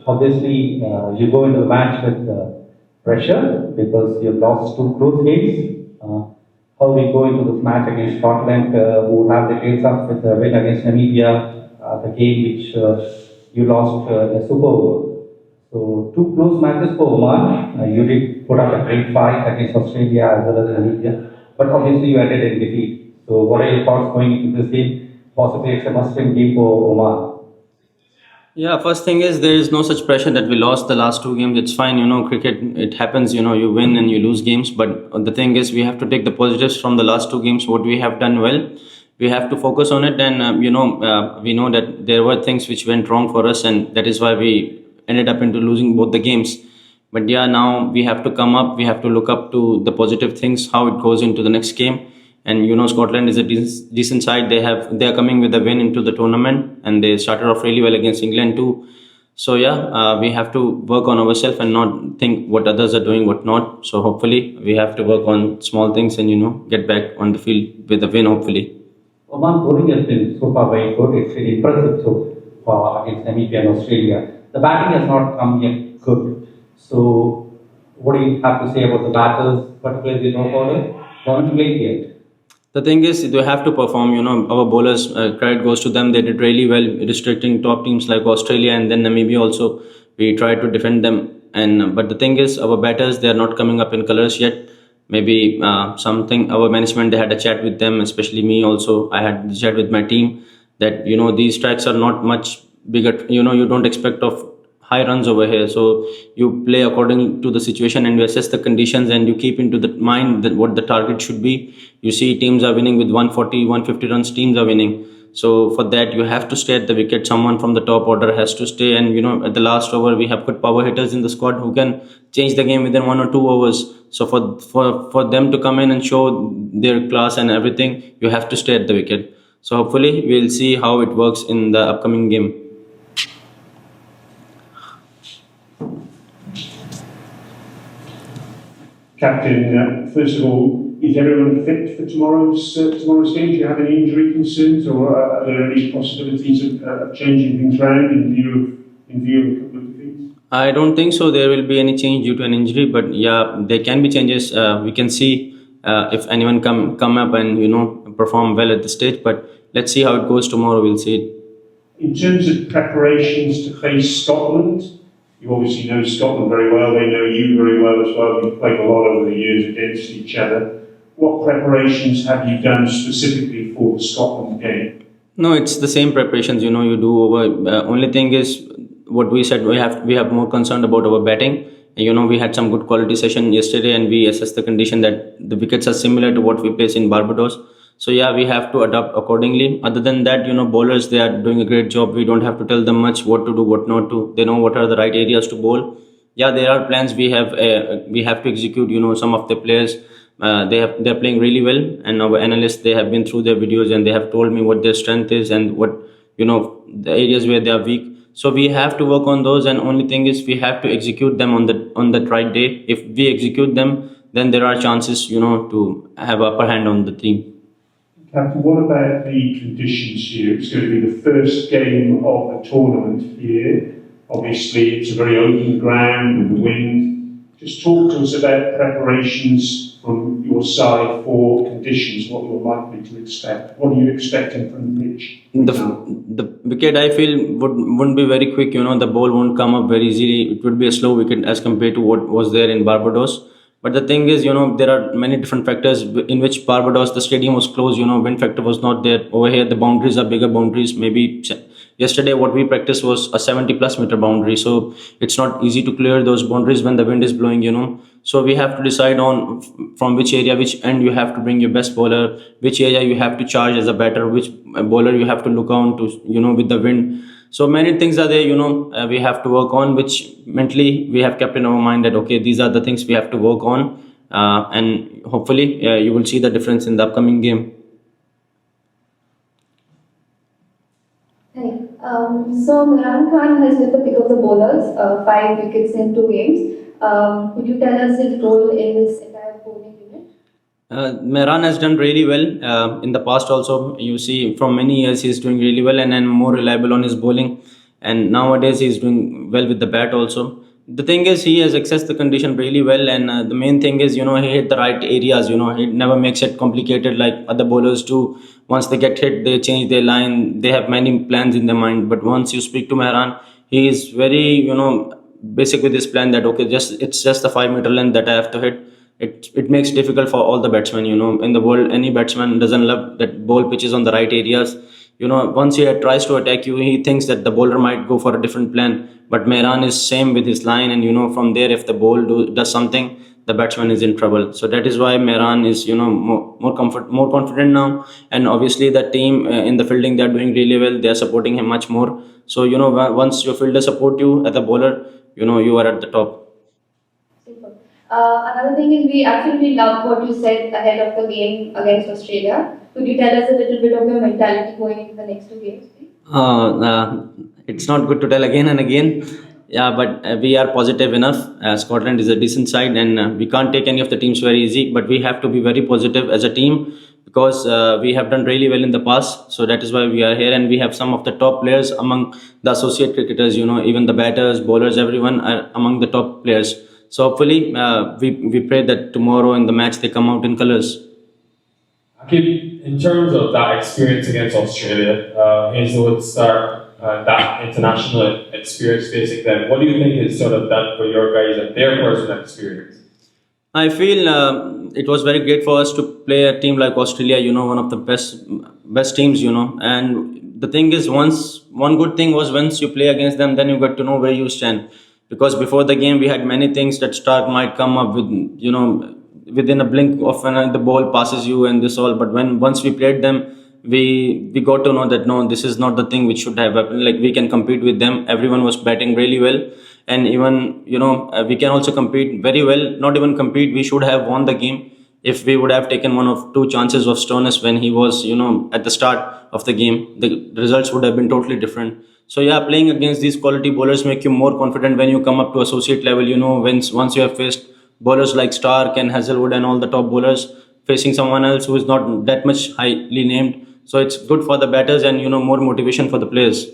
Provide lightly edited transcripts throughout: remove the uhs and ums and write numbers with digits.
Obviously, you go into the match with pressure because you've lost two close games. How we go into this match against Scotland, who have the tails up with the win against Namibia, the game which you lost the Super Over. So two close matches for Oman. You did put up a great fight against Australia as well as Namibia, but obviously you ended in defeat. So what are your thoughts going into this game? Possibly it's a must-win game for Oman. Yeah, first thing is there is no such pressure that we lost the last two games. It's fine, cricket, it happens, you win and you lose games. But the thing is, we have to take the positives from the last two games, what we have done well. We have to focus on it. And, we know that there were things which went wrong for us, and that is why we ended up into losing both the games. But yeah, now we have to come up, we have to look up to the positive things, how it goes into the next game. And Scotland is a decent side. They are coming with a win into the tournament, and they started off really well against England too. So yeah, we have to work on ourselves and not think what others are doing, what not. So hopefully we have to work on small things and get back on the field with a win. Hopefully. Oman bowling has been so far very good. It's been impressive so far against Namibia and Australia. The batting has not come yet good. So, what do you have to say about the batters, particularly the no bowler? Haven't played yet. The thing is, they have to perform. Our bowlers, credit goes to them. They did really well, restricting top teams like Australia and then Namibia also. We tried to defend them, and but the thing is, our batters, they are not coming up in colors yet. Maybe something. Our management, they had a chat with them, especially me also. I had a chat with my team that these tracks are not much bigger. You don't expect of high runs over here, so you play according to the situation and you assess the conditions and you keep into the mind that what the target should be. You see teams are winning with 140, 150 runs, teams are winning. So for that you have to stay at the wicket. Someone from the top order has to stay, and at the last over we have good power hitters in the squad who can change the game within 1 or 2 overs. So for them to come in and show their class and everything, you have to stay at the wicket. So hopefully we'll see how it works in the upcoming game. Captain, first of all, is everyone fit for tomorrow's game? Do you have any injury concerns, or are there any possibilities of changing things around in view of a couple of defeats? I don't think so. There will be any change due to an injury, but yeah, there can be changes. We can see if anyone come up and perform well at the stage. But let's see how it goes tomorrow. We'll see it. In terms of preparations to face Scotland, you obviously know Scotland very well. They know you very well as well. You've played a lot over the years against each other. What preparations have you done specifically for the Scotland game? No, it's the same preparations you do over. Only thing is what we said. We have more concerned about our batting. We had some good quality session yesterday, and we assessed the condition that the wickets are similar to what we place in Barbados. So yeah, we have to adapt accordingly. Other than that, bowlers, they are doing a great job. We don't have to tell them much what to do, what not to. They know what are the right areas to bowl. Yeah, there are plans we have to execute. Some of the players they're playing really well, and our analysts, they have been through their videos and they have told me what their strength is and what the areas where they are weak. So we have to work on those, and only thing is we have to execute them on the right day. If we execute them, then there are chances to have upper hand on the team. Captain, what about the conditions here? It's going to be the first game of the tournament here. Obviously, it's a very open ground with the wind. Just talk to us about preparations from your side for conditions, what you're likely to expect. What are you expecting from the pitch? The wicket, I feel, wouldn't be very quick. The ball won't come up very easily. It would be a slow wicket as compared to what was there in Barbados. But the thing is, there are many different factors in which Barbados, the stadium was closed, wind factor was not there. Over here, the boundaries are bigger boundaries. Maybe yesterday what we practiced was a 70 plus meter boundary. So it's not easy to clear those boundaries when the wind is blowing. So we have to decide on from which area, which end you have to bring your best bowler, which area you have to charge as a batter, which bowler you have to look on to, with the wind. So many things are there, we have to work on, which mentally we have kept in our mind that, okay, these are the things we have to work on. And hopefully you will see the difference in the upcoming game. Hey, so Imran Khan has been the pick of the bowlers, 5 wickets in 2 games. Could you tell us his role in this entire bowling unit? Mehran has done really well in the past also. You see, from many years he's doing really well and more reliable on his bowling. and nowadays he's doing well with the bat also. The thing is, he has accessed the condition really well, and the main thing is, he hit the right areas. He never makes it complicated like other bowlers do. Once they get hit, they change their line. They have many plans in their mind. But once you speak to Mehran, he is very, basic with his plan that okay, just it's just the 5 meter length that I have to hit. It makes difficult for all the batsmen. In the world, any batsman doesn't love that ball pitches on the right areas. Once he tries to attack you, he thinks that the bowler might go for a different plan. But Mehran is same with his line, and from there, if the ball does something, the batsman is in trouble. So that is why Mehran is more confident now, and obviously the team in the fielding, they are doing really well. They are supporting him much more. So once your fielder support you as a bowler, you are at the top. Super. Another thing is we absolutely love what you said ahead of the game against Australia. Could you tell us a little bit of your mentality going into the next two games, please? It's not good to tell again and again. Yeah, but we are positive enough. Scotland is a decent side, and we can't take any of the teams very easy. But we have to be very positive as a team because we have done really well in the past. So that is why we are here, and we have some of the top players among the associate cricketers. Even the batters, bowlers, everyone are among the top players. So hopefully, we pray that tomorrow in the match they come out in colours. Aqib, in terms of that experience against Australia, Hazelwood start that international experience facing them, what do you think is sort of done for your guys and their personal experience? I feel it was very great for us to play a team like Australia. One of the best teams. And the thing is, one good thing was once you play against them, then you got to know where you stand. Because before the game, we had many things that Stark might come up with. Within a blink of when the ball passes you and this all. But once we played them, we got to know that no, this is not the thing which should have happened. Like we can compete with them. Everyone was batting really well, and even we can also compete very well. Not even compete. We should have won the game if we would have taken one of two chances of Stoinis when he was at the start of the game. The results would have been totally different. So yeah, playing against these quality bowlers make you more confident when you come up to associate level. Once you have faced bowlers like Stark and Hazelwood and all the top bowlers, facing someone else who is not that much highly named. So it's good for the batters and more motivation for the players.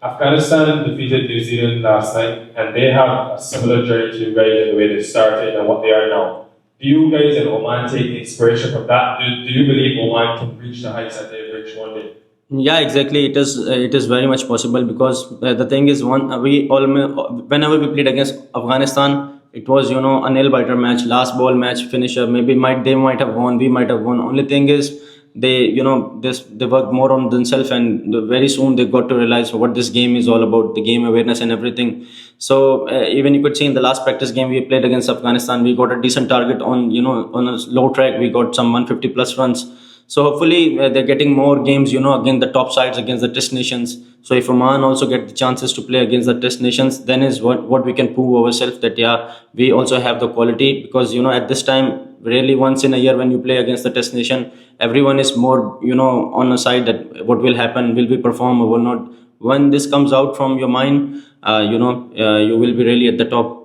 Afghanistan defeated New Zealand last night, and they have a similar journey to you guys in the way they started and what they are now. Do you guys in Oman take inspiration from that? Do you believe Oman can reach the heights that they've reached one day? Yeah, exactly. It is very much possible because the thing is, whenever we played against Afghanistan, it was a nail biter match, last ball match, finisher. They might have won, we might have won. Only thing is they worked more on themselves, and very soon they got to realize what this game is all about, the game awareness and everything. So even you could see in the last practice game we played against Afghanistan, we got a decent target on a low track. We got some 150 plus runs. So hopefully they're getting more games, against the top sides, against the test nations. So if Oman also get the chances to play against the test nations, then is what we can prove ourselves that yeah, we also have the quality. Because at this time, really once in a year when you play against the test nation, everyone is more on a side that what will happen, will we perform or will not. When this comes out from your mind, you will be really at the top.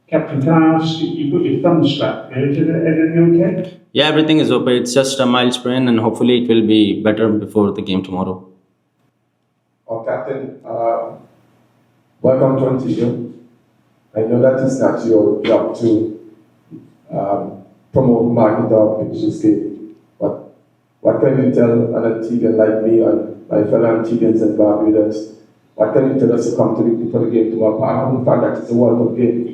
Captain, can I ask you, you've got your thumb strapped here, is everything okay? Yeah, everything is okay. It's just a mild sprain, and hopefully it will be better before the game tomorrow. Oh, Captain, welcome to Antigua. I know that it's not your job to promote, market, or pitch this game, but what can you tell an Antiguan like me and my fellow Antiguans and Barbadians? What can you tell us to come to the game tomorrow? Apart from the fact that it's a World Cup game,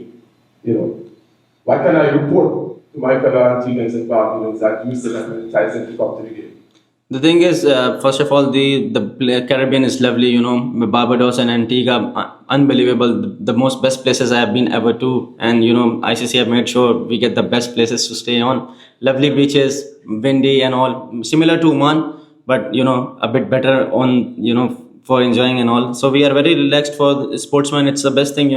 what can I report to my fellow Antiguans and Barbadians that you still have enticing to come to the game? The thing is, first of all, the Caribbean is lovely. Barbados and Antigua, unbelievable. The most best places I have been ever to, and ICC have made sure we get the best places to stay on. Lovely beaches, windy and all, similar to Oman, but a bit better on for enjoying and all. So we are very relaxed for sportsmen. It's the best thing,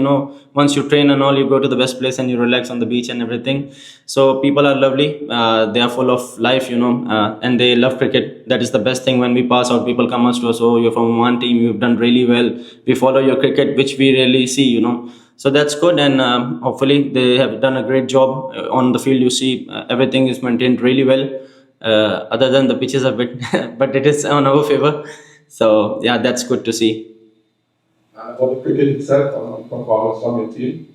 once you train and all, you go to the best place and you relax on the beach and everything. So people are lovely. They are full of life, and they love cricket. That is the best thing. When we pass out, people come us to us, oh, you're from one team, you've done really well. We follow your cricket, which we rarely see, So that's good, and hopefully they have done a great job on the field. You see, everything is maintained really well. Other than the pitches a bit, but it is on our favor. So yeah, that's good to see. And about the cricket itself, performance from your team.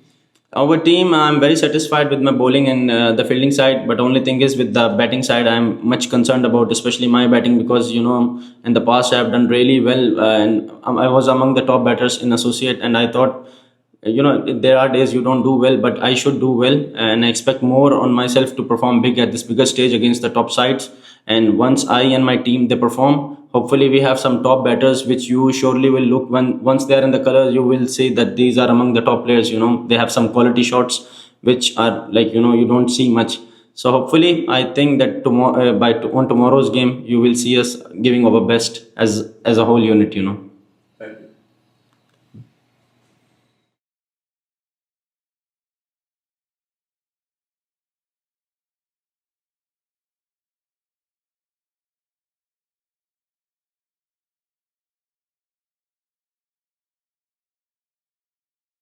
Our team, I'm very satisfied with my bowling and the fielding side, but only thing is with the batting side, I'm much concerned about, especially my batting, because in the past I've done really well, and I was among the top batters in associate, and I thought, there are days you don't do well, but I should do well, and I expect more on myself to perform big at this bigger stage against the top sides. And once I and my team they perform, hopefully we have some top batters which you surely will look, when once they are in the colors, you will say that these are among the top players. They have some quality shots which are like, you don't see much. So hopefully I think that tomorrow, on tomorrow's game, you will see us giving our best as a whole unit.